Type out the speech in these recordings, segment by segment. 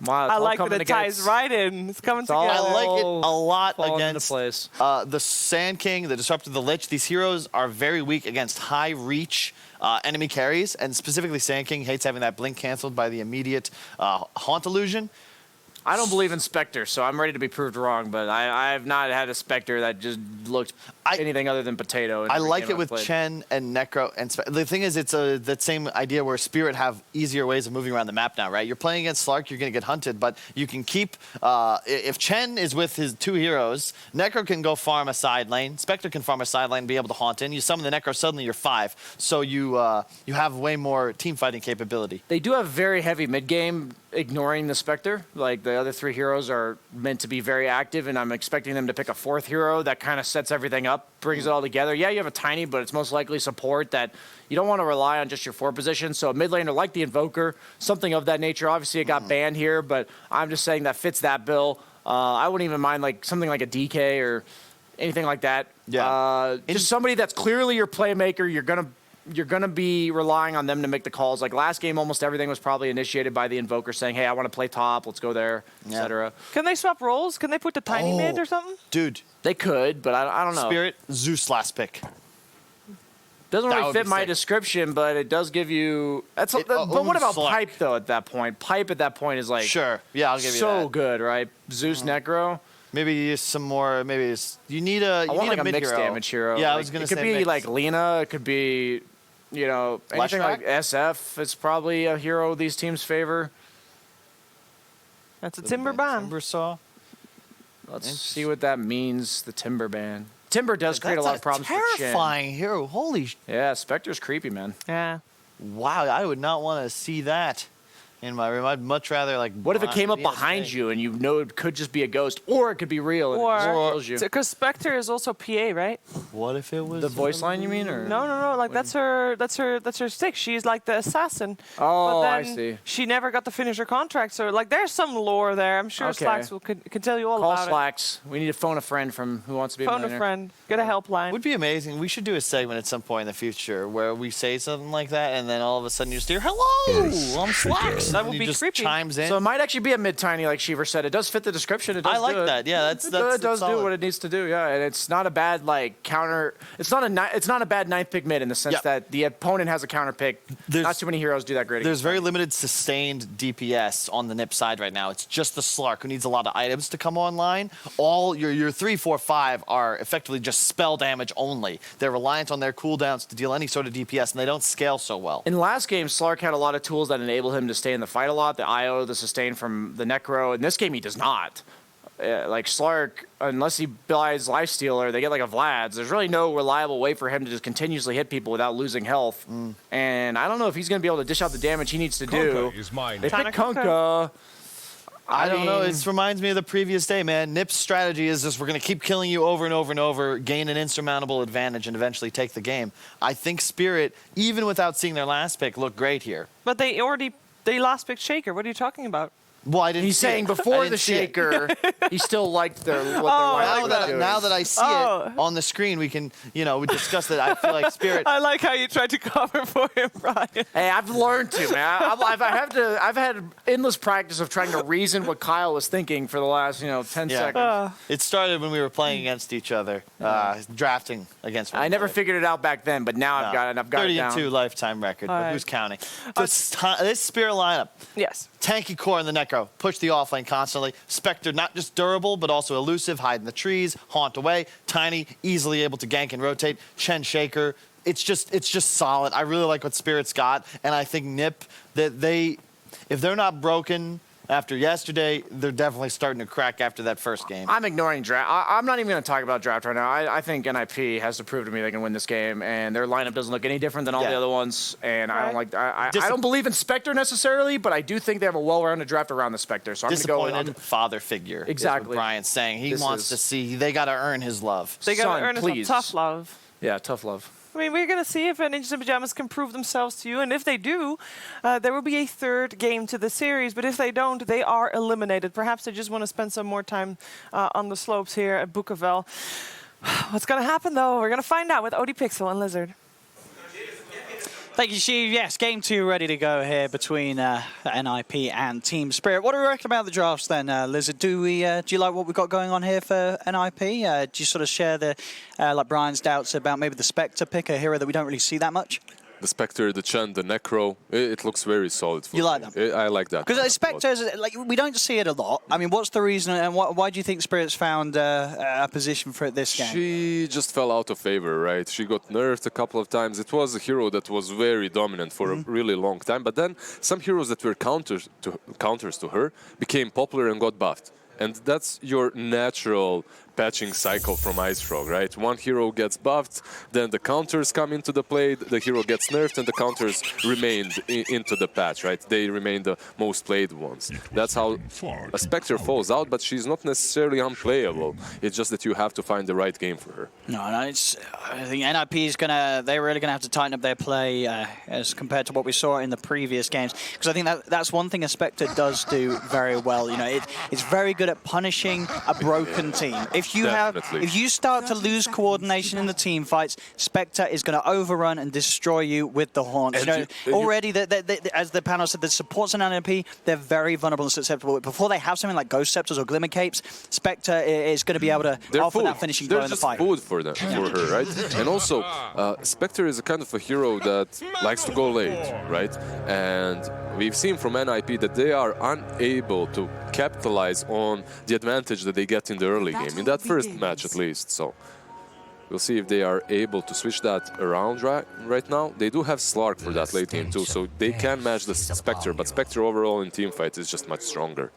Wow, I like that it ties right in. It's coming together. I like it a lot against the Sand King, the Disruptor, the Lich. These heroes are very weak against high reach enemy carries, and specifically Sand King hates having that blink canceled by the immediate Haunt illusion. I don't believe in Spectre, so I'm ready to be proved wrong, but I have not had a Spectre that just looked anything other than potato. I like it with Chen and Necro. And the thing is, it's that same idea where Spirit have easier ways of moving around the map now, right? You're playing against Slark, you're going to get hunted, but you can keep... if Chen is with his 2 heroes, Necro can go farm a side lane, Spectre can farm a side lane and be able to haunt in. You summon the Necro, suddenly you're 5. So you have way more team fighting capability. They do have very heavy mid-game, ignoring the Spectre. Like, the other 3 heroes are meant to be very active, and I'm expecting them to pick a 4th hero that kind of sets everything up, brings it all together. Yeah, you have a Tiny, but it's most likely support that you don't want to rely on just your 4 position. So a mid laner like the Invoker, something of that nature. Obviously, it got banned here, but I'm just saying that fits that bill. I wouldn't even mind like something like a DK or anything like that. Yeah. Just somebody that's clearly your playmaker. You're gonna be relying on them to make the calls. Like last game, almost everything was probably initiated by the Invoker saying, hey, I want to play top, let's go there, etc. Can they swap roles? Can they put the Tiny mid or something? Dude. They could, but I don't know. Spirit, Zeus last pick. Doesn't really fit my description, but it does give you... but what about Slark. Pipe, though, at that point? Pipe at that point is like... Sure, yeah, I'll give you that. So good, right? Zeus, Necro. Maybe some more, you need a mixed damage hero. Yeah, like, I was going to say it could be mixed. like Lena, it could be... You know, anything like SF is probably a hero these teams favor. That's a Timber ban. Timber Saw. Let's see what that means, the Timber ban. Timber does create a lot of problems for Shin. Terrifying hero. Holy yeah, Spectre's creepy, man. Yeah. Wow, I would not want to see that in my room. I'd much rather like... What if it came up behind you and you know it could just be a ghost, or it could be real and it just kills you? Because Spectre is also PA, right? What if it was... The voice line, you mean? Or? No. Like, that's her stick. She's like the assassin. Oh, but I then see. She never got to finish her contract. So, like, there's some lore there. I'm sure Slacks can tell you all about it. Call Slacks. We need to phone a friend from Who Wants to Be a Phone Millionaire. a friend. Get a helpline. Would be amazing. We should do a segment at some point in the future where we say something like that, and then all of a sudden you just hear, "Hello, I'm Slacks." That would be creepy. Chimes in. So it might actually be a mid-tiny, like Shiver said. It does fit the description. It does I like do that. Yeah, it does do what it needs to do. Yeah, and it's not a bad like counter. It's not a bad 9th pick mid in the sense that the opponent has a counter pick. Not too many heroes do that great. There's very limited sustained DPS on the NIP side right now. It's just the Slark who needs a lot of items to come online. All your 3, 4, 5 are effectively just spell damage only. They're reliant on their cooldowns to deal any sort of DPS, and they don't scale so well. In the last game, Slark had a lot of tools that enable him to stay in the fight a lot. The IO, the sustain from the Necro. In this game, he does not. Like Slark, unless he buys Lifestealer, they get like a Vlad's. There's really no reliable way for him to just continuously hit people without losing health. And I don't know if he's going to be able to dish out the damage he needs to do. They pick Kunkka. I don't know. It reminds me of the previous day, man. NIP's strategy is just we're going to keep killing you over and over and over, gain an insurmountable advantage, and eventually take the game. I think Spirit, even without seeing their last pick, looked great here. But they last picked Shaker. What are you talking about? Well, I didn't. He's saying before the Shaker, he still liked what they were now that I see it on the screen, we can, we discuss that. I feel like Spirit. I like how you tried to cover for him, Brian. Hey, I've learned to, man. I've had endless practice of trying to reason what Kyle was thinking for the last, 10 seconds. It started when we were playing against each other, drafting against one I never another. figured it out back then, but now I've got it 32 down. lifetime record, but who's counting? This Spirit lineup. Yes. Tanky core in the Necro. Push the offlane constantly. Spectre, not just durable, but also elusive. Hide in the trees. Haunt away. Tiny, easily able to gank and rotate. Chen Shaker. It's just solid. I really like what Spirit's got. And I think NIP, if they're not broken after yesterday, they're definitely starting to crack after that first game. I'm ignoring draft. I'm not even going to talk about draft right now. I think NIP has to prove to me they can win this game, and their lineup doesn't look any different than all the other ones. And I don't like. I don't believe in Spectre necessarily, but I do think they have a well-rounded draft around the Spectre. So I'm going to go disappointed father figure. Exactly. Is what Brian's saying. He wants to see. They got to earn his love. They got to earn some tough love. Yeah, tough love. I mean, we're going to see if Ninjas in Pyjamas can prove themselves to you. And if they do, there will be a 3rd game to the series. But if they don't, they are eliminated. Perhaps they just want to spend some more time on the slopes here at Bukovel. What's going to happen, though? We're going to find out with OD Pixel and Lizard. Thank you, Steve. Yes, game 2 ready to go here between NIP and Team Spirit. What do we reckon about the drafts then, Lizard? Do you like what we've got going on here for NIP? Do you sort of share the like Brian's doubts about maybe the Spectre pick, a hero that we don't really see that much? The Spectre, the Chen, the Necro, it looks very solid. For You like me. I like that. Because Spectre, like, we don't see it a lot. I mean, what's the reason, and why do you think Spirit's found a position for it this game? She just fell out of favor, right? She got nerfed a couple of times. It was a hero that was very dominant for a really long time, but then some heroes that were counters to her became popular and got buffed. And that's your natural patching cycle from Ice Frog, right? One hero gets buffed, then the counters come into the play, the hero gets nerfed, and the counters remained into the patch, right? They remain the most played ones. That's how a Spectre falls out, but she's not necessarily unplayable. It's just that you have to find the right game for her. No, I think NIP is they're really gonna have to tighten up their play as compared to what we saw in the previous games. Because I think that's one thing a Spectre does do very well. You know, it's very good at punishing a broken team. If you start to lose coordination in the team fights, Spectre is going to overrun and destroy you with the haunts. You know, already, as the panel said, the supports in NIP, they're very vulnerable and susceptible. Before they have something like Ghost Scepters or Glimmer Capes, Spectre is going to be able to offer that finishing blow in the fight. They're just food for her, right? And also, Spectre is a kind of a hero that likes to go late, right? And we've seen from NIP that they are unable to capitalize on the advantage that they get in the early game, in that first match at least. So we'll see if they are able to switch that around right now. They do have Slark for that late game too, so they can match the Spectre, but Spectre overall in teamfight is just much stronger.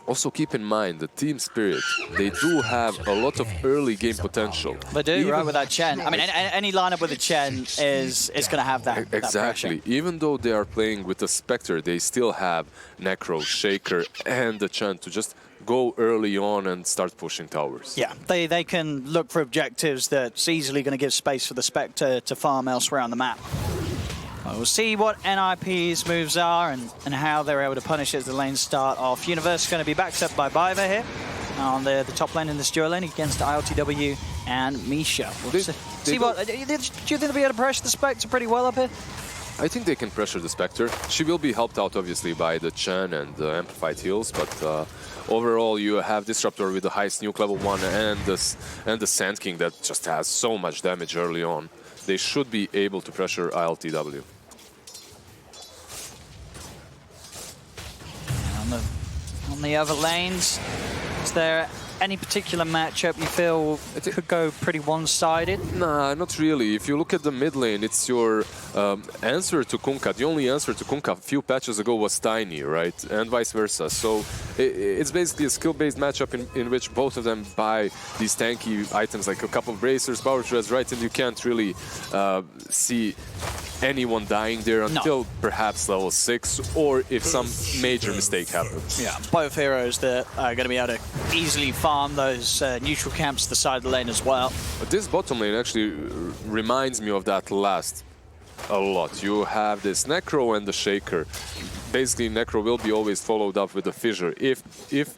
Also keep in mind, the Team Spirit, they do have a lot of early game potential. They do, right, with that Chen. I mean, any lineup with a Chen is going to have that Exactly. That even though they are playing with the Spectre, they still have Necro, Shaker, and the Chen to just go early on and start pushing towers. Yeah, they can look for objectives that's easily going to give space for the Spectre to farm elsewhere on the map. We'll see what NIP's moves are and how they're able to punish as the lanes start off. Universe is going to be backed up by Biva here on the top lane in this duo lane against ILTW and Misha. We'll see what. Do you think they'll be able to pressure the Spectre pretty well up here? I think they can pressure the Spectre. She will be helped out, obviously, by the Chen and the Amplified heals, but overall, you have Disruptor with the highest nuke level 1 and the Sand King that just has so much damage early on. They should be able to pressure ILTW. On the other lanes, is there any particular matchup you feel it could go pretty one-sided? Nah, not really. If you look at the mid lane, it's your answer to Kunkka. The only answer to Kunkka a few patches ago was Tiny, right? And vice versa. So it's basically a skill-based matchup in which both of them buy these tanky items like a couple of bracers, power treads, right? And you can't really see anyone dying there until perhaps level 6 or if some major mistake happens. Yeah, both heroes that are going to be able to easily farm those neutral camps to the side of the lane as well. But this bottom lane actually reminds me of that last a lot. You have this Necro and the Shaker. Basically, Necro will be always followed up with a Fissure if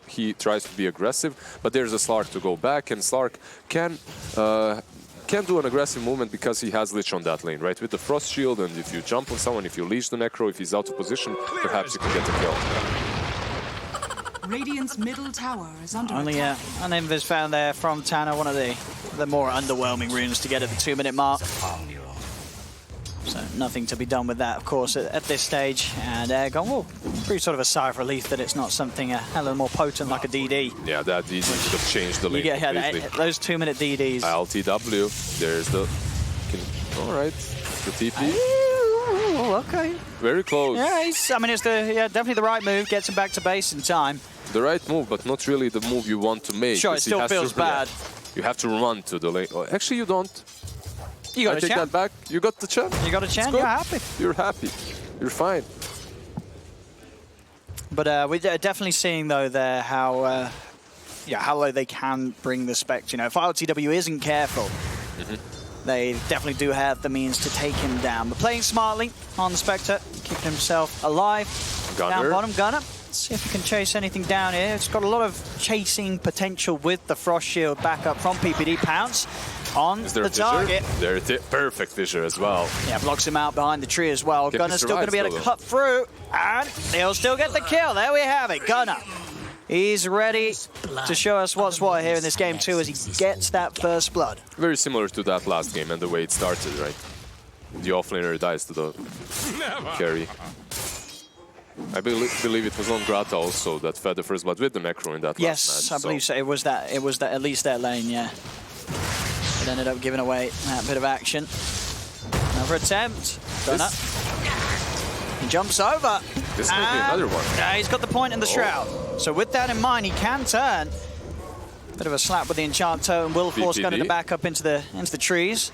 he tries to be aggressive, but there's a Slark to go back, and Slark can do an aggressive movement because he has Lich on that lane, right? With the Frost Shield, and if you jump on someone, if you leash the Necro, if he's out of position, perhaps you can get a kill. Radiant's middle tower is under Only an Invis found there from Tanner, one of the more underwhelming runes to get at the 2-minute mark. So nothing to be done with that, of course, at this stage. And Airgun, well, pretty sort of a sigh of relief that it's not something a hell of a more potent like a DD. Yeah, that DD should have changed the lane completely. Those 2-minute DDs. ILTW, there's the... All right, the TP. Oh, okay. Very close. Yeah, I mean, it's definitely the right move. Gets him back to base in time. The right move, but not really the move you want to make. Sure, it still feels bad. You have to run to the lane. Oh, actually, you don't. You got I take that back. You got the Chen. You got a Chen. You're happy. You're happy. You're fine. But we're definitely seeing though there how low they can bring the Spectre. You know, if ILTW isn't careful, they definitely do have the means to take him down. But playing smartly on the Spectre, keeping himself alive. Gunner. Down bottom, Gunner. Let's see if he can chase anything down here. It's got a lot of chasing potential with the Frost Shield back up from PPD. Pounce on Is there the a fissure? target. There it is. Perfect fissure as well. Yeah, blocks him out behind the tree as well. Get Gunner's the still going to be able to survives, cut through, and he'll still get the kill. There we have it, Gunner. He's ready to show us what's what here in this game too, as he gets that first blood. Very similar to that last game and the way it started, right? The offlaner dies to the carry. I believe it was Non-Grata also that fed the first blood with the Necro in that Yes, last I match. believe so. It was that at least their lane, yeah. It ended up giving away that bit of action. Another attempt. Gunner. He jumps over. This might be another one. He's got the point in the shroud. So with that in mind, he can turn. Bit of a slap with the enchant totem will force Gunner to back up into the trees.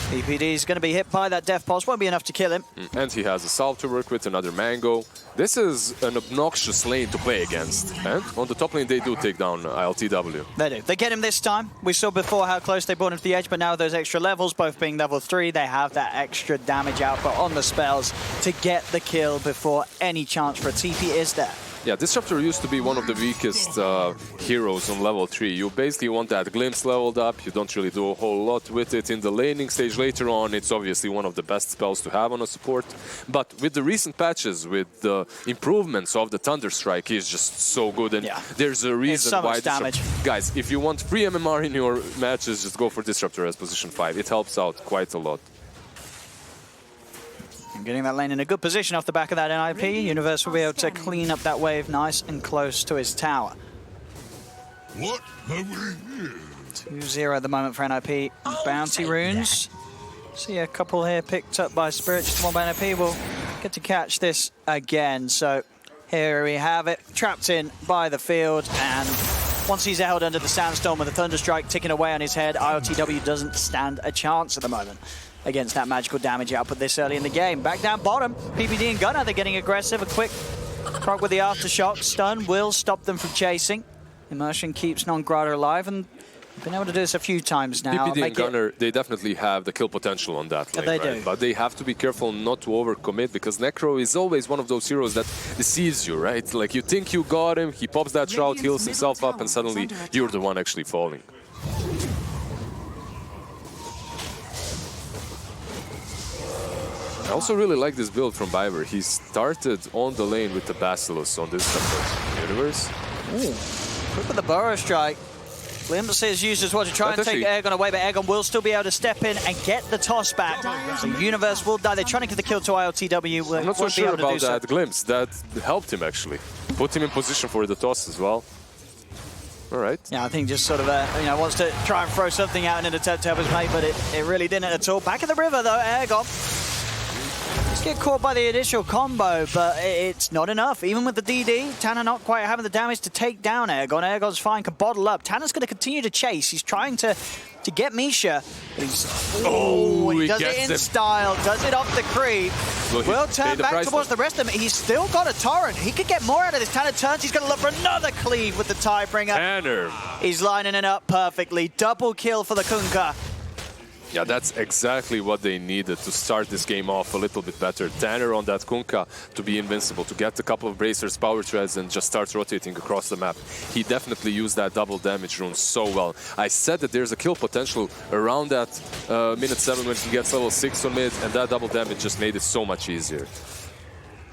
PPD is going to be hit by that death pulse. Won't be enough to kill him. And he has a salve to work with, another mango. This is an obnoxious lane to play against. And on the top lane, they do take down ILTW. They do. They get him this time. We saw before how close they brought him to the edge, but now those extra levels, both being level 3, they have that extra damage output on the spells to get the kill before any chance for a TP is there. Yeah, Disruptor used to be one of the weakest heroes on level 3. You basically want that glimpse leveled up. You don't really do a whole lot with it in the laning stage. Later on, it's obviously one of the best spells to have on a support. But with the recent patches, with the improvements of the Thunderstrike, he's just so good. And there's a reason so why much damage. Guys, if you want free MMR in your matches, just go for Disruptor as position 5. It helps out quite a lot. And getting that lane in a good position off the back of that NIP. Universe will be able to clean up that wave nice and close to his tower. What have we here? 2-0 at the moment for NIP. Bounty runes. See a couple here picked up by Spirit. Just one by NIP. We'll get to catch this again. So here we have it. Trapped in by the field. And once he's held under the sandstorm with a Thunderstrike ticking away on his head, ILTW doesn't stand a chance at the moment against that magical damage output this early in the game. Back down bottom, PPD and Gunner, they're getting aggressive. A quick proc with the aftershock. Stun will stop them from chasing. Immersion keeps Non-Grata alive, and they've been able to do this a few times now. PPD and Gunner, they definitely have the kill potential on that lane, they right? do. But they have to be careful not to overcommit, because Necro is always one of those heroes that deceives you, right? Like, you think you got him, he pops that shroud, heals himself up, and suddenly you're the one actually falling. I also really like this build from Biver. He started on the lane with the Basilisk on this universe. Ooh, quick with the Burrow Strike. Glimpse is used as well to try and take Aegon away, but Aegon will still be able to step in and get the toss back. So Universe will die. They're trying to get the kill to ILTW. I'm not so sure about that glimpse. That helped him, actually. Put him in position for the toss as well. All right. Yeah, I think just sort of, wants to try and throw something out in an attempt to help his mate, but it really didn't at all. Back in the river, though, Aegon. Just get caught by the initial combo, but it's not enough. Even with the DD, Tanner not quite having the damage to take down Aegon. Aegon's fine, can bottle up. Tanner's going to continue to chase. He's trying to get Misha. But he does it in style, does it off the creep. Will turn back towards the rest of them. He's still got a torrent. He could get more out of this. Tanner turns, he's going to look for another cleave with the Tidebringer. Tanner. He's lining it up perfectly. Double kill for the Kunkka. Yeah, that's exactly what they needed to start this game off a little bit better. Tanner on that Kunkka to be invincible, to get a couple of bracers, power treads, and just start rotating across the map. He definitely used that double damage rune so well. I said that there's a kill potential around that minute 7 when he gets level 6 on mid, and that double damage just made it so much easier.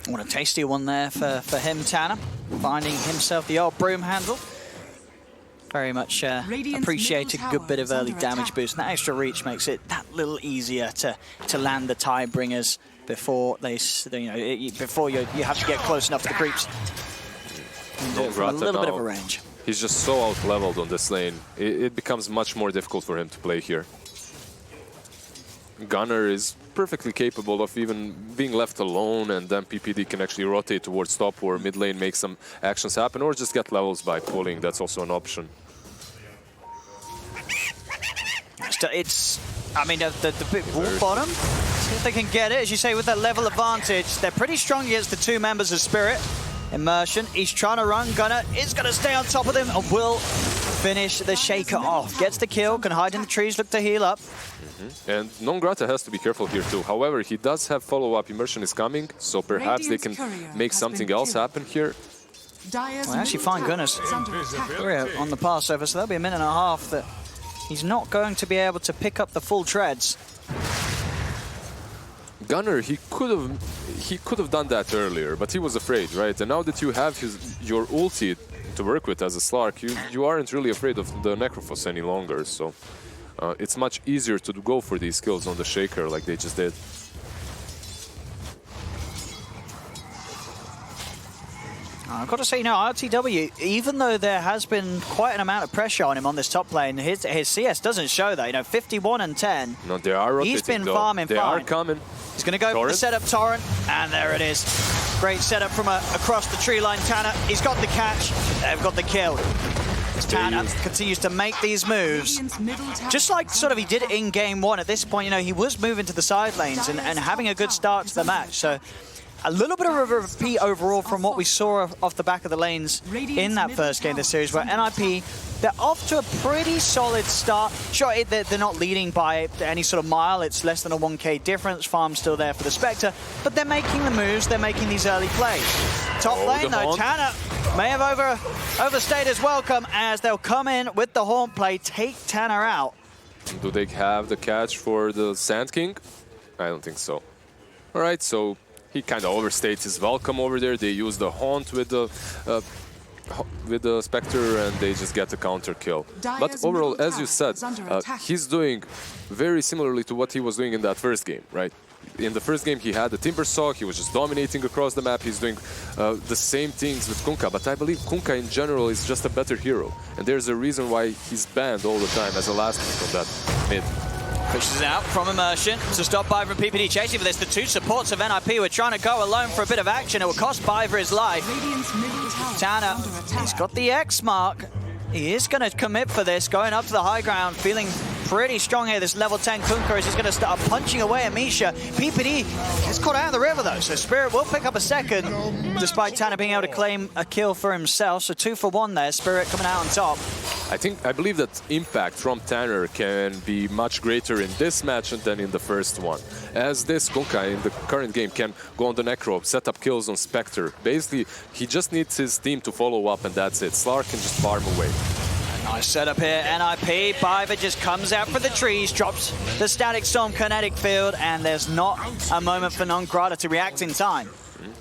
What a tasty one there for him, Tanner. Finding himself the old broom handle. Very much appreciated. Good bit of early damage boost. And that extra reach makes it that little easier to land the Tidebringers before they, before you have to get close enough to the creeps. And do it from a little bit of a range. He's just so out-leveled on this lane. It becomes much more difficult for him to play here. Gunner is perfectly capable of even being left alone, and then PPD can actually rotate towards top or mid lane, make some actions happen, or just get levels by pulling. That's also an option. I mean, the big wall bottom, see if they can get it. As you say, with that level advantage, they're pretty strong against the two members of Spirit. Immersion, he's trying to run. Gunner is going to stay on top of them and will finish the Shaker off. Gets the kill, can hide in the trees, look to heal up. And Non-Grata has to be careful here too. However, he does have follow-up. Immersion is coming, so perhaps they can make something else happen here. Well, actually, fine Gunner's on the pass over, so that'll be a minute and a half that he's not going to be able to pick up the full treads. Gunner, he could have done that earlier, but he was afraid, right? And now that you have your ulti to work with as a Slark, you aren't really afraid of the Necrophos any longer. So it's much easier to go for these kills on the Shaker like they just did. I've got to say, RTW, even though there has been quite an amount of pressure on him on this top lane, his CS doesn't show that. 51 and 10. No, they are rotating. He's been though. farming They fine. are coming. He's going to go for the setup Torrent, and there it is. Great setup from across the tree line. Tanner, he's got the catch. They've got the kill. Tanner continues to make these moves, just like sort of he did in game one. At this point, he was moving to the side lanes and having a good start to the match. So a little bit of a repeat overall from what we saw off the back of the lanes in that first game of the series, where NIP, they're off to a pretty solid start. Sure, they're not leading by any sort of mile. It's less than a 1k difference. Farm's still there for the Spectre, but they're making the moves. They're making these early plays. Top lane, though, Tanner may have overstayed his welcome as they'll come in with the Haunt play, take Tanner out. Do they have the catch for the Sand King? I don't think so. All right, so he kind of overstates his welcome over there. They use the Haunt with the Spectre, and they just get the counter kill. But overall, as you said, he's doing very similarly to what he was doing in that first game, right? In the first game, he had the Timber Saw. He was just dominating across the map. He's doing the same things with Kunkka, but I believe Kunkka in general is just a better hero. And there's a reason why he's banned all the time as a last pick on that mid. Pushes out from Immersion to stop Biver and PPD chasing for this. The two supports of NIP were trying to go alone for a bit of action. It will cost Biver his life. Tanner, he's got the X mark. He is going to commit for this, going up to the high ground, feeling pretty strong here. This level 10 Kunkka is just going to start punching away at Misha. PPD gets caught out of the river, though, so Spirit will pick up a second, despite Tanner being able to claim a kill for himself. So 2 for 1 there, Spirit coming out on top. I believe that impact from Tanner can be much greater in this match than in the first one. As this Kunkka in the current game can go on the Necro, set up kills on Spectre. Basically, he just needs his team to follow up, and that's it. Slark can just farm away. Nice setup here, NIP. Biver just comes out for the trees, drops the Static Storm kinetic field, and there's not a moment for Non-Grata to react in time.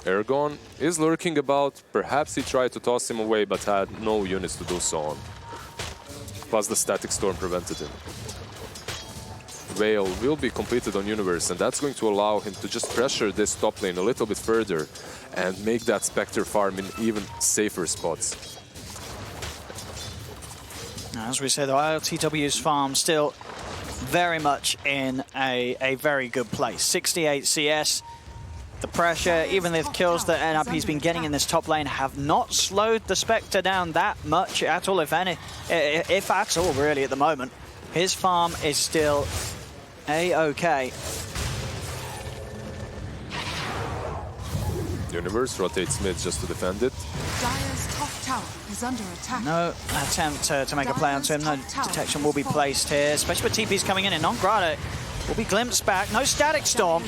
Aragon is lurking about. Perhaps he tried to toss him away, but had no units to do so on. Plus the Static Storm prevented him. Veil will be completed on Universe, and that's going to allow him to just pressure this top lane a little bit further and make that Spectre farm in even safer spots. As we say, the ILTW's farm still very much in a very good place. 68 CS. The pressure, even the kills that NIP's been getting in this top lane, have not slowed the Spectre down that much at all, if at all, really, at the moment. His farm is still A-OK. Universe rotates mid just to defend it. Dire's top tower is under attack. No attempt to make a play onto him. No detection will be placed here, especially with TP's coming in, and Non-Grata will be glimpsed back. No Static Storm.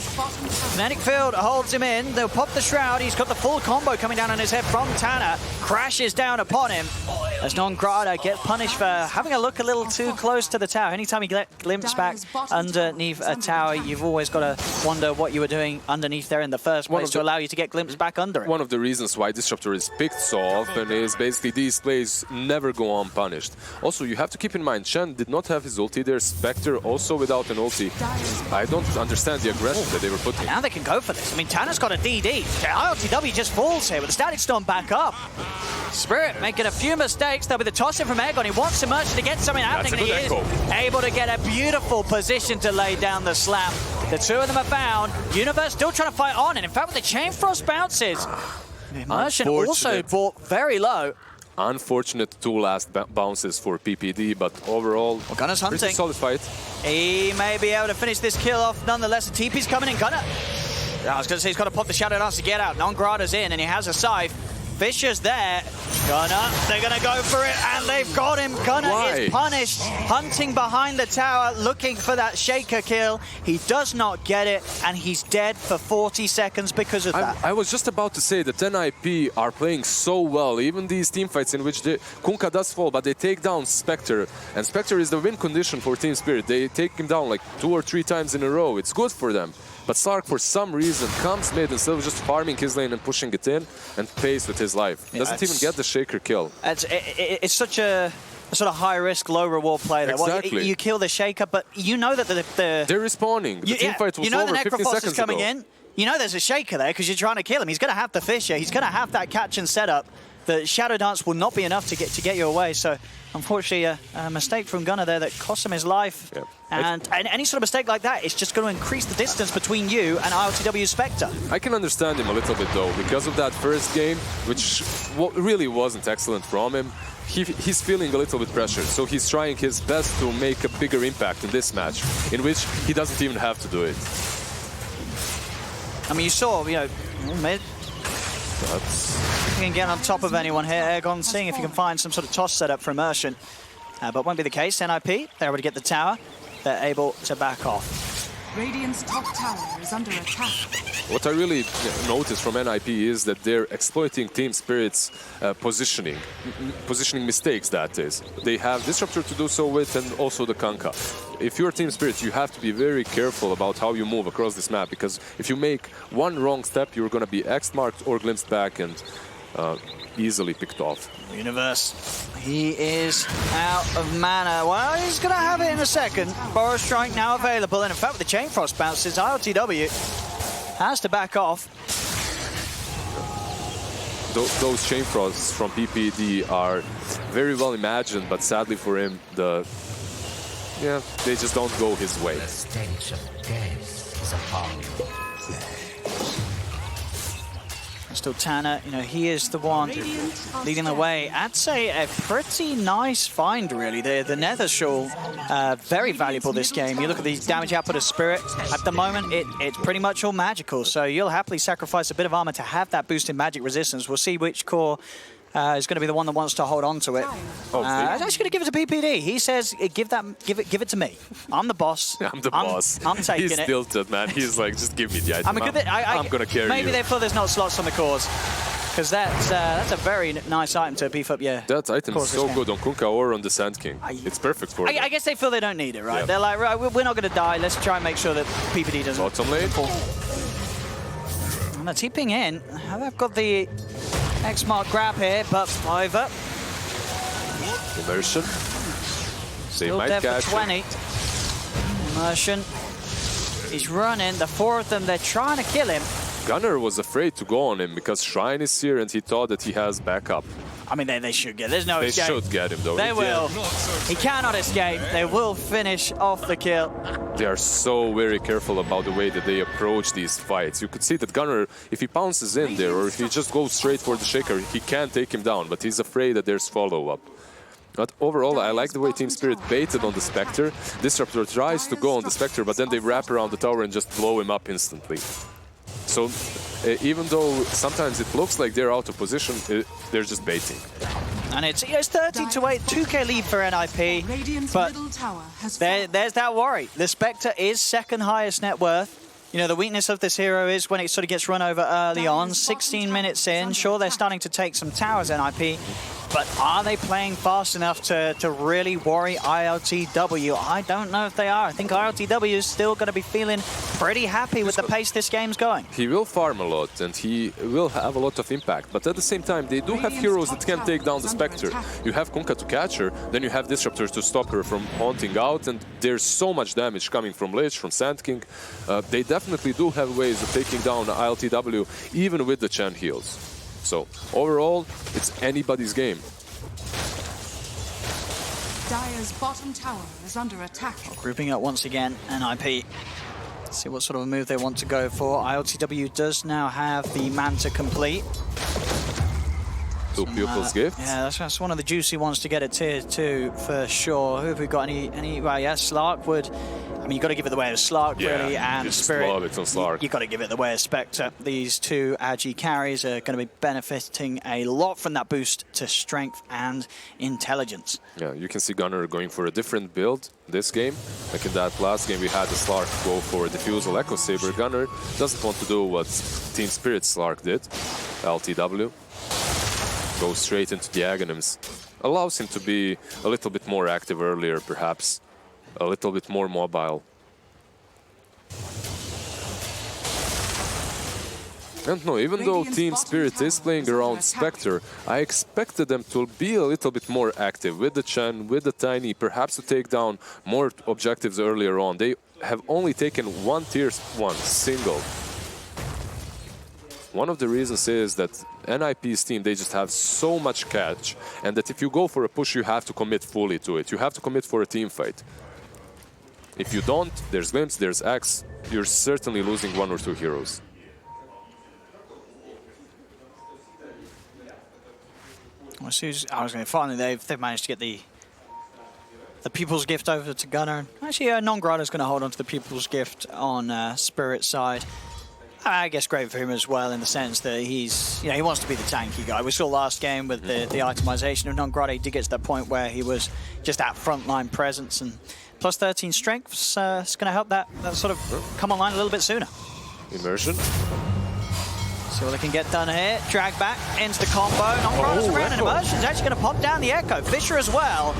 Kinetic Field holds him in. They'll pop the Shroud. He's got the full combo coming down on his head from Tanner. Crashes down upon him as Non-Grata gets punished for having a look a little too close to the tower. Anytime you get glimpsed back underneath a tower, you've always got to wonder what you were doing underneath there in the first place to allow you to get glimpsed back under it. One of the reasons why Disruptor is picked so often is basically these plays never go unpunished. Also, you have to keep in mind, Shen did not have his ulti there. Spectre also without an ulti. I don't understand the aggression that they were putting. Now they can go for this. I mean, Tanner's got a DD. ILTW just falls here with the Static Storm back up. Spirit making a few mistakes. There'll be the toss in from Aegon. He wants Immersion to get something happening, and he is able to get a beautiful position to lay down the slap. The two of them are found. Universe still trying to fight on, and in fact, with the Chain Frost bounces, Immersion also bought very low. Unfortunate two last bounces for PPD, but overall, Gunner's hunting. Pretty solid fight. He may be able to finish this kill off nonetheless. The TP's coming in. Gunner, I was going to say he's got to pop the Shadow Dance to get out. Non-Grata's in, and he has a scythe. Fisher's there. Gunner, they're going to go for it, and they've got him. Gunner is punished, hunting behind the tower, looking for that shaker kill. He does not get it, and he's dead for 40 seconds because of that. I was just about to say that NIP are playing so well. Even these teamfights in which Kunkka does fall, but they take down Spectre. And Spectre is the win condition for Team Spirit. They take him down like 2 or 3 times in a row. It's good for them. But Sark, for some reason, comes mid instead of just farming his lane and pushing it in and pays with his life. Doesn't even get the shaker kill. It's such a sort of high-risk, low-reward play. Exactly. Well, you kill the shaker, but you know that they're respawning. The teamfight was over 15 seconds is coming ago. in. You know there's a shaker there because you're trying to kill him. He's going to have the Fisher. He's going to have that catch and setup. The Shadow Dance will not be enough to get you away. So, unfortunately, a mistake from Gunner there that cost him his life. Yep. And any sort of mistake like that is just going to increase the distance between you and ILTW Spectre. I can understand him a little bit, though, because of that first game, which really wasn't excellent from him. He's feeling a little bit pressured, so he's trying his best to make a bigger impact in this match, in which he doesn't even have to do it. I mean, you saw, mid. You can get on top of anyone here. Aegon seeing if you can find some sort of toss setup for immersion. But won't be the case. NIP, they're able to get the tower. They're able to back off. Radiant's top tower is under attack. What I really noticed from NIP is that they're exploiting Team Spirit's positioning mistakes, that is. They have Disruptor to do so with, and also the Kunkka. If you're Team Spirit, you have to be very careful about how you move across this map, because if you make one wrong step, you're going to be X-marked or glimpsed back and easily picked off. Universe, he is out of mana. Well, he's going to have it in a second. Borrow Strike now available, and in fact, with the Chain Frost bounces, ILTW has to back off. Those Chain Frosts from PPD are very well imagined, but sadly for him, they just don't go his way. The stench of death is upon you. Still Tanner, he is the one leading the way. I'd say a pretty nice find, really. The Nether Shawl, very valuable this game. You look at the damage output of Spirit. At the moment, it's pretty much all magical, so you'll happily sacrifice a bit of armor to have that boost in magic resistance. We'll see which core is going to be the one that wants to hold on to it. I'm actually going to give it to PPD. He says, give it to me. I'm the boss. I'm the boss. I'm taking He's it. tilted, man. He's like, just give me the item. I'm going to carry maybe you. they feel there's not slots on the cores. Because that's a very nice item to beef up, That item is so good on Kunkka or on the Sand King. It's perfect for them. I guess they feel they don't need it, right? Yeah. They're like, right, we're not going to die. Let's try and make sure that PPD doesn't. Bottom lane. And they're TPing in. They've got the X-Mark grab here, but over. Immersion. Still dead for 20. Immersion. He's running. The 4 of them, they're trying to kill him. Gunner was afraid to go on him because Shrine is here and he thought that he has backup. I mean, they should get. There's no escape. They should get him, though. They will. He cannot escape. They will finish off the kill. They are so very careful about the way that they approach these fights. You could see that Gunner, if he pounces in there or if he just goes straight for the Shaker, he can take him down, but he's afraid that there's follow-up. But overall, I like the way Team Spirit baited on the Spectre. Disruptor tries to go on the Spectre, but then they wrap around the tower and just blow him up instantly. So even though sometimes it looks like they're out of position, they're just baiting. And it's 13 to 8, 2k lead for NIP, but there's that worry. The Spectre is second highest net worth. The weakness of this hero is when it sort of gets run over early on, 16 minutes in. Sure, they're starting to take some towers, NIP, but are they playing fast enough to really worry ILTW? I don't know if they are. I think ILTW is still going to be feeling pretty happy with the pace this game's going. He will farm a lot and he will have a lot of impact, but at the same time, they do have heroes that can take down the Spectre. You have Kunkka to catch her, then you have Disruptors to stop her from haunting out, and there's so much damage coming from Lich, from Sand King. They definitely do have ways of taking down ILTW, even with the Chen heals. So, overall, it's anybody's game. Dire's bottom tower is under attack. Grouping up once again, NIP. See what sort of a move they want to go for. ILTW does now have the Manta complete. to Pupil's Gift. Yeah, that's one of the juicy ones to get at tier 2 for sure. Who have we got? Any? Well, yeah, Slark would. I mean, you got to give it the way of Slark, really, and just Spirit. love it on Slark. You got to give it the way of Spectre. These two Agi carries are going to be benefiting a lot from that boost to strength and intelligence. Yeah, you can see Gunnar going for a different build this game. Like in that last game, we had the Slark go for Diffusal Echo Saber. Gunnar doesn't want to do what Team Spirit Slark did, LTW. Go straight into the Aghanims. Allows him to be a little bit more active earlier, perhaps. A little bit more mobile. And no, even though Team Spirit is playing around Spectre, I expected them to be a little bit more active with the Chen, with the Tiny, perhaps to take down more objectives earlier on. They have only taken one tier 1 single. One of the reasons is that NIP's team, they just have so much catch, and that if you go for a push, you have to commit fully to it. You have to commit for a team fight. If you don't, there's Glimpse, there's Axe, you're certainly losing 1 or 2 heroes. I was going to finally they've managed to get the People's Gift over to Gunnar. Actually, Non-Grada's going to hold on to the People's Gift on Spirit's side. I guess great for him as well in the sense that he's, he wants to be the tanky guy. We saw last game with the itemization of Non-Grada, he did get to that point where he was just that frontline presence, and plus 13 strength is going to help that sort of come online a little bit sooner. Immersion. See what they can get done here. Drag back into the combo. Non-Grada's around, and Immersion's actually going to pop down the Echo. Fisher as well.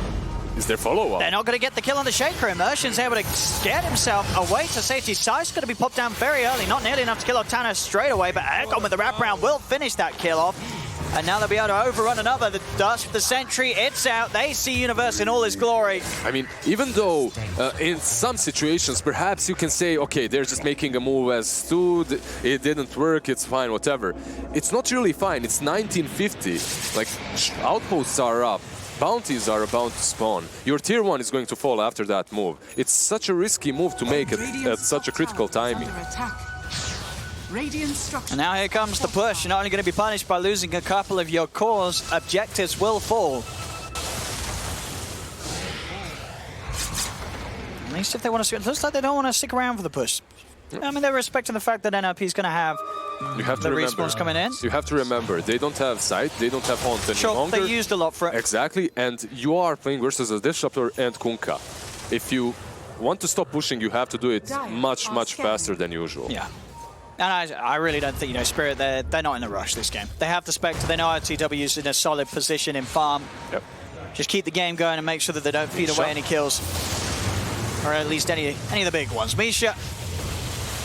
Is there follow-up? They're not going to get the kill on the Shaker. Immersion's able to get himself away to safety. Sai's going to be popped down very early. Not nearly enough to kill Otana straight away, but Aegon with the wraparound will finish that kill off. And now they'll be able to overrun another. The Dust, the Sentry, it's out. They see Universe in all his glory. I mean, even though in some situations, perhaps you can say, okay, they're just making a move as stood, it didn't work, it's fine, whatever. It's not really fine. It's 1950. Like, outposts are up. Bounties are about to spawn. Your tier 1 is going to fall after that move. It's such a risky move to make it at such a critical timing. And now here comes the push. You're not only going to be punished by losing a couple of your cores, objectives will fall. At least if they want to, it looks like they don't want to stick around for the push. I mean, they're respecting the fact that NRP is going to have the respawns coming in. You have to remember, they don't have sight, they don't have haunt any longer. They used a lot for it. Exactly, and you are playing versus a Disruptor and Kunkka. If you want to stop pushing, you have to do it much faster than usual. Yeah. And I really don't think, Spirit, they're not in a rush this game. They have the Spectre, they know RTW's in a solid position in farm. Yep. Just keep the game going and make sure that they don't feed away any kills. Or at least any of the big ones. Misha,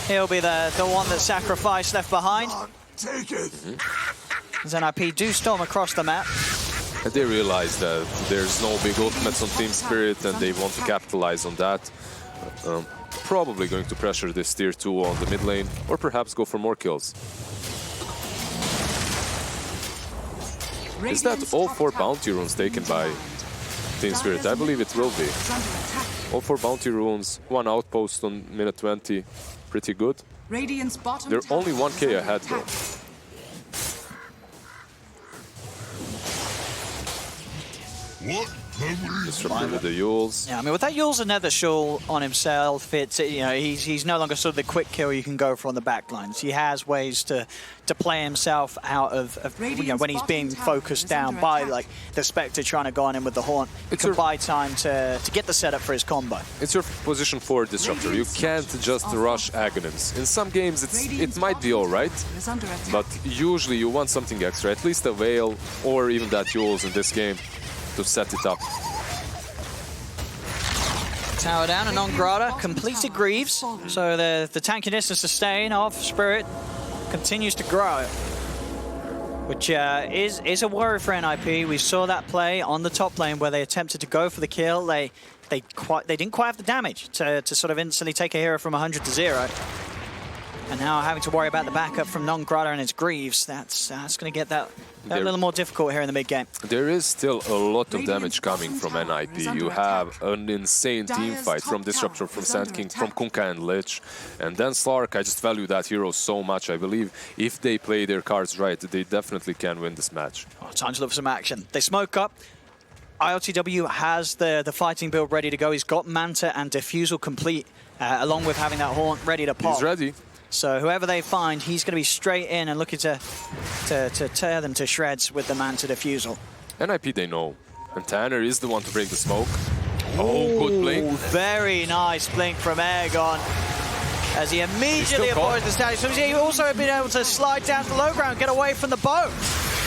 he'll be the one that's sacrificed left behind. Take it. As NIP do storm across the map. And they realize that there's no big ultimates on Team Spirit and they want to capitalize on that. Probably going to pressure this tier 2 on the mid lane, or perhaps go for more kills. Is that all 4 bounty runes taken by Team Spirit? I believe it will be. All 4 bounty runes, 1 outpost on minute 20, pretty good. They're only 1k ahead though. What? Disruptor with the Yules. Yeah, I mean, with that Yules and Nether Shawl on himself, it's he's no longer sort of the quick kill you can go for on the back lines. He has ways to play himself out of when he's being focused down by like the Spectre trying to go on him with the Haunt. He can buy time to get the setup for his combo. It's your position for Disruptor. You can't just rush Aghanims. In some games it might be alright, but usually you want something extra, at least a Veil or even that Yules in this game to set it up. Tower down, and Non-Grada completed Greaves, so the tankiness and sustain of Spirit continues to grow, which is a worry for NIP. We saw that play on the top lane where they attempted to go for the kill. They didn't quite have the damage to sort of instantly take a hero from 100 to 0. And now having to worry about the backup from Non-Grata and his Greaves. That's going to get that a little more difficult here in the mid-game. There is still a lot of damage coming from NIP. You have an insane team fight from Disruptor, from Sand King, from Kunkka and Lich. And then Slark, I just value that hero so much. I believe if they play their cards right, they definitely can win this match. Oh, time to look for some action. They smoke up. ILTW has the fighting build ready to go. He's got Manta and Diffusal complete, along with having that Haunt ready to pop. He's ready. So whoever they find, he's going to be straight in and looking to tear them to shreds with the Manta Diffusal. NIP they know. And Tanner is the one to break the smoke. Oh, good blink. Very nice blink from Aegon. As he immediately avoids the static. So he's also been able to slide down to the low ground, get away from the boat.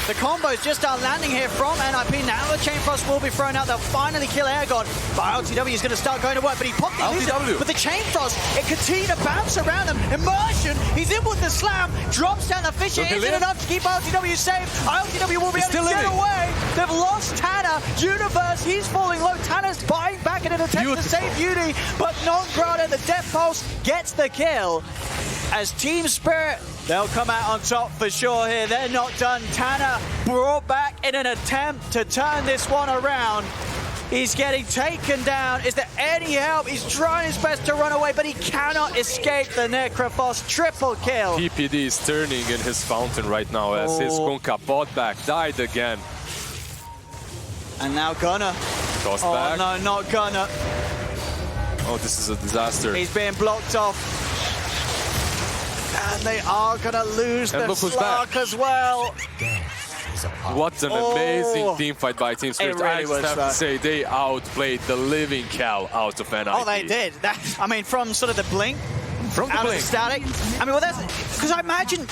The combos just are landing here from NIP. Now the Chain Frost will be thrown out. They'll finally kill Aegon. But LTW is going to start going to work. But he popped the illusion. But the Chain Frost, it continues to bounce around him. Immersion, he's in with the slam. Drops down the fish. It isn't enough to keep LTW safe. LTW will be able to get away. They've lost Tanner. Universe, he's falling low. Tanner's buying back in an attempt to save Beauty. But Non-Grata, the Death Pulse, gets the kill. As Team Spirit, they'll come out on top for sure here. They're not done. Tanner brought back in an attempt to turn this one around. He's getting taken down. Is there any help? He's trying his best to run away, but he cannot escape the Necrophos. Triple kill. PPD is turning in his fountain right now as his Kunkka bought back, died again. And now Gunner. Tossed back. No, not Gunner. Oh, this is a disaster. He's being blocked off. And they are going to lose the Slark as well. What an amazing team fight by Team Spirit. Really I just have to say, they outplayed the living cow out of NIP. Oh, they did. I mean, from sort of the blink, from the out blink. of the static. I mean, well, that's because I imagine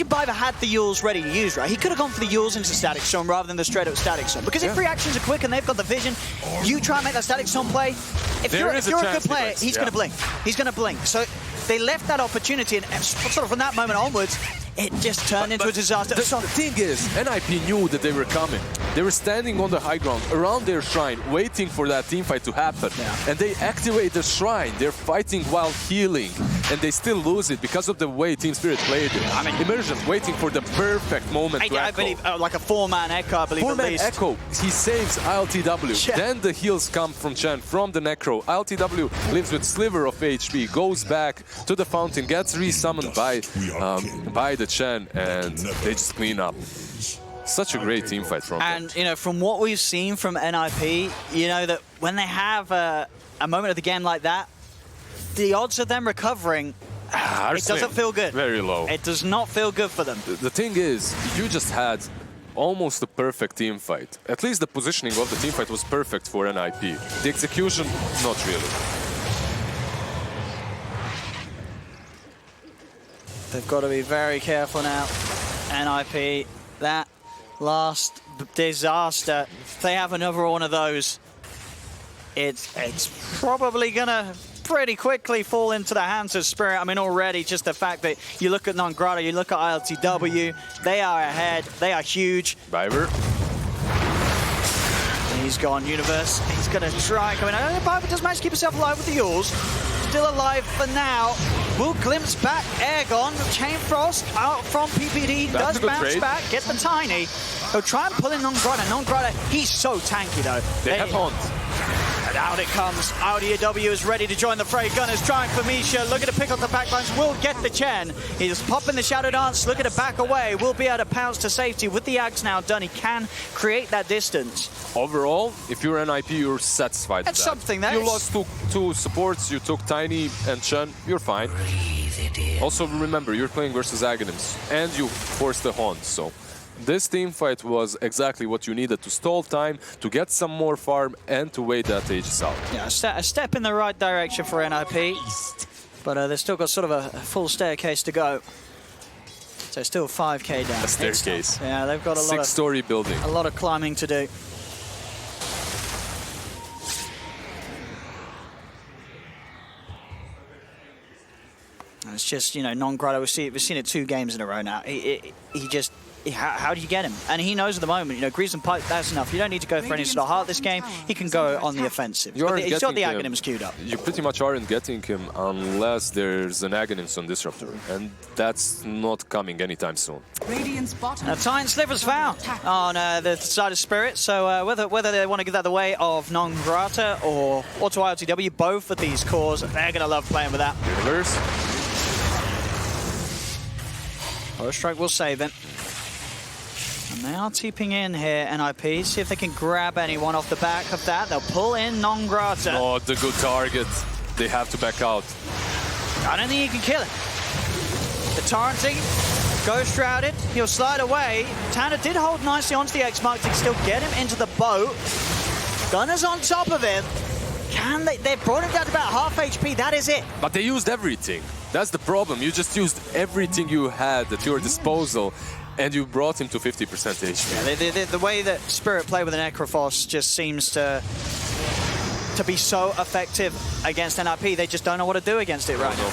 Biver had the Yules ready to use, right? He could have gone for the Yules into Static Storm rather than the straight-up Static Storm. Because if reactions are quick and they've got the vision, you try and make that Static Storm play. If you're a good player, he's going to blink. He's going to blink. So they left that opportunity, and sort of from that moment onwards, it just turned into a disaster. The thing is, NIP knew that they were coming. They were standing on the high ground around their shrine, waiting for that teamfight to happen. And they activate the shrine. They're fighting while healing, and they still lose it because of the way Team Spirit played it. I mean, Immersion waiting for the perfect moment to I echo. believe, like a four-man echo, I believe, Four-man at least. echo. He saves ILTW. Yeah. Then the heals come from Chen, from the Necro. ILTW lives with sliver of HP, goes back to the fountain, gets resummoned by the Chen, and they just clean up. Such a great team fight from them. And, you know, from what we've seen from NIP, you know, that when they have a moment of the game like that, the odds of them recovering, it doesn't feel good. Very low. It does not feel good for them. The thing is, you just had almost a perfect team fight. At least the positioning of the team fight was perfect for NIP. The execution, not really. They've got to be very careful now. NIP, that last disaster, if they have another one of those, it's probably going to pretty quickly fall into the hands of Spirit. I mean, already just the fact that you look at Non-Grata, you look at ILTW, they are ahead, they are huge. Biver. He's gone, Universe. He's going to try coming out. Biver does manage to keep himself alive with the Yules. Still alive for now. Will glimpse back Aegon. Chain Frost out from PPD. Does bounce back. Get the Tiny. He'll try and pull in Non-Grata. Non-Grata, he's so tanky though. They have Haunt. And out it comes. ILTW is ready to join the fray. Gunner's trying for Misha. Looking to pick up the backlines. Will get the Chen. He's popping the Shadow Dance. Looking to back away. Will be able to pounce to safety. With the Axe now done, he can create that distance. Overall, if you're NIP, you're satisfied That's with that. something. That you is... lost two supports. You took Tiny and Chen. You're fine. Also, remember, you're playing versus Aghanims, and you forced the Haunt, so... This team fight was exactly what you needed to stall time, to get some more farm, and to wait that Aegis out. Yeah, a step in the right direction for NIP, but they've still got sort of a full staircase to go. So still 5k down. A staircase. Yeah, they've got a lot of 6-story building. A lot of climbing to do. And it's just, you know, Non-Grata, we've seen it 2 games in a row now. He just how do you get him? And he knows at the moment, you know, Grease and Pipe, that's enough. You don't need to go for any sort of heart this game. He can go on the offensive. He's got the Aghanims queued up. You pretty much aren't getting him unless there's an Aghanims on Disruptor, and that's not coming anytime soon. Radiant's bottom Now, Titan Sliver's found on the side of Spirit, so whether they want to give that the way of non-grata or auto ILTW, both of these cores, they're going to love playing with that. Universe. First strike will save it. And they are TPing in here, NIP. See if they can grab anyone off the back of that. They'll pull in non-grata. Not a good target. They have to back out. I don't think he can kill it. The torrenting, Ghost Shrouded, he'll slide away. Tanner did hold nicely onto the X-Mark to still get him into the boat. Gunner's on top of him. Can they? They've brought him down to about half HP, that is it. But they used everything. That's the problem. You just used everything you had at your disposal, and you brought him to 50% HP. Yeah, the way that Spirit play with the Necrophos just seems to be so effective against NIP. They just don't know what to do against it right now.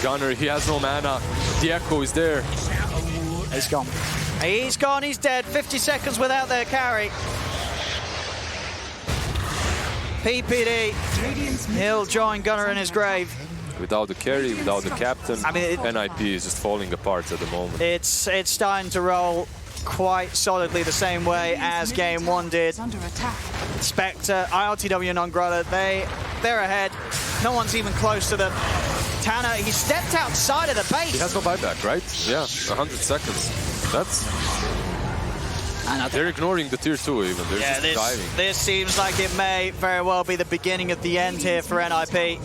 Gunner, he has no mana. The Echo is there. He's gone. He's gone, he's dead. 50 seconds without their carry. PPD, he'll join Gunner in his grave. Without the carry, without the captain, I mean, NIP is just falling apart at the moment. It's starting to roll quite solidly the same way as Game 1 did. under attack. Spectre, ILTW non-grata, they're ahead. No one's even close to them. Tanner, he stepped outside of the base. He has no buyback, right? Yeah, 100 seconds. They're ignoring the tier 2 even. They're just diving. This seems like it may very well be the beginning of the end here for NIP.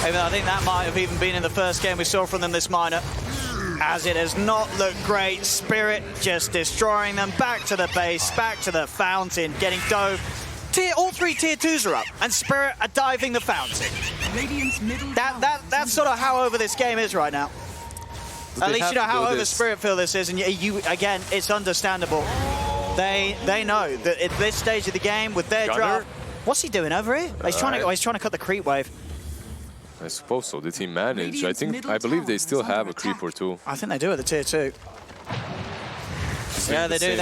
Even though I think that might have even been in the first game we saw from them this minor. As it has not looked great. Spirit just destroying them. Back to the base, back to the fountain, getting dove. All 3 tier 2s are up, and Spirit are diving the fountain. Radiant's middle That's sort of how over this game is right now. At least you know how over Spirit feel this is, and you again, it's understandable. They know that at this stage of the game with their draft. What's he doing over here? He's trying to cut the creep wave. I suppose so. Did he manage? I believe they still have a creep or two. I think they do at the tier 2. Yeah, they do.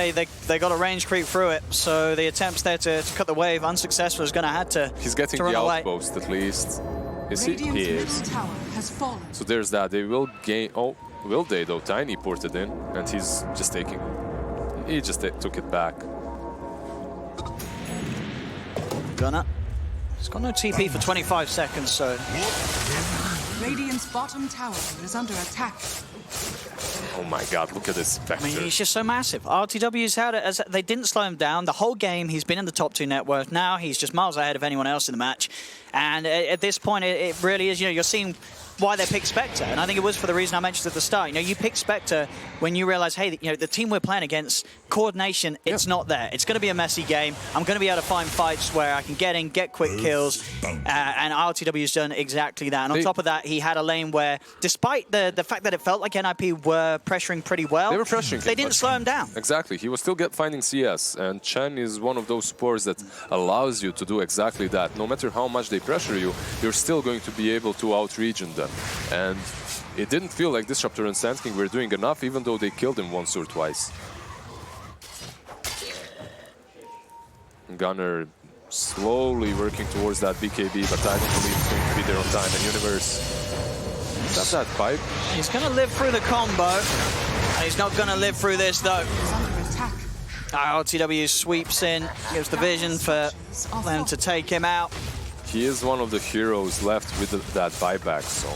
They got a range creep through it. So the attempts there to cut the wave unsuccessful is going to have to. He's getting the outpost at least. Is he? He is. tower has fallen. So there's that. They will gain. Oh, will they though? Tiny ported in, and he's just taking. He just took it back. Gunner. He's got no TP for 25 seconds, so. Radiant's bottom tower is under attack. Oh my God! Look at this Spectre. I mean, he's just so massive. RTW's had it as they didn't slow him down the whole game. He's been in the top 2 net worth. Now he's just miles ahead of anyone else in the match. And at this point, it really is. You know, you're seeing why they picked Spectre, and I think it was for the reason I mentioned at the start. You know, you pick Spectre when you realize, hey, you know, the team we're playing against, coordination, it's not there. It's going to be a messy game. I'm going to be able to find fights where I can get in, get quick kills, and RTW's done exactly that. And on top of that, he had a lane where, despite the fact that it felt like NIP were pressuring pretty well, they were pressuring. They didn't slow him down. Exactly. He was still finding CS, and Chen is one of those supports that allows you to do exactly that. No matter how much they pressure you, you're still going to be able to out-region them. And it didn't feel like Disruptor and Sand King were doing enough, even though they killed him once or twice. Gunner slowly working towards that BKB, but I don't believe it's going to be there on time. And Universe, that's that pipe. He's going to live through the combo, and he's not going to live through this, though. RTW sweeps in, gives the vision for them to take him out. He is one of the heroes left with that buyback, so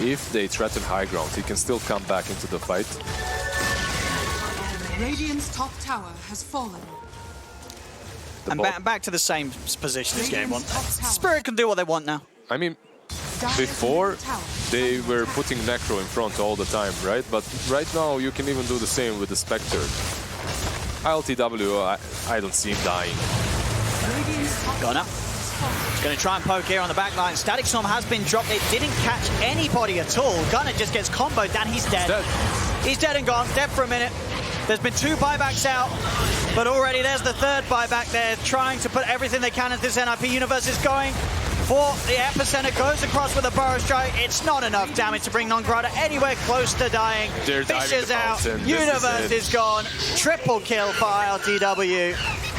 if they threaten high ground, he can still come back into the fight. Radiant's top tower has fallen. And back to the same position as Game 1. Spirit can do what they want now. I mean, before, they were putting Necro in front all the time, right? But right now, you can even do the same with the Spectre. ILTW, I don't see him dying. Gunner. He's going to try and poke here on the back line. Static Storm has been dropped. It didn't catch anybody at all. Gunner just gets comboed and he's dead. He's dead and gone. Dead for a minute. There's been 2 buybacks out, but already there's the 3rd buyback. They're trying to put everything they can into this NIP universe. Is going for the epicenter, goes across with a burrow strike. It's not enough damage to bring Non-Grata anywhere close to dying. They're diving Fishes the out, fountain. This Universe is gone. Triple kill for LTW.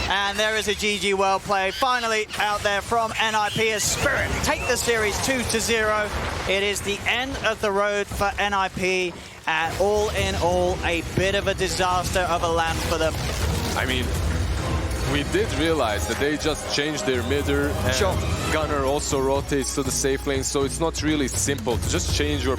And there is a GG well played. Finally out there from NIP as Spirit take the series 2-0. It is the end of the road for NIP. And all in all, a bit of a disaster of a land for them. I mean, we did realize that they just changed their midder, and Sure. Gunner also rotates to the safe lane, so it's not really simple to just change your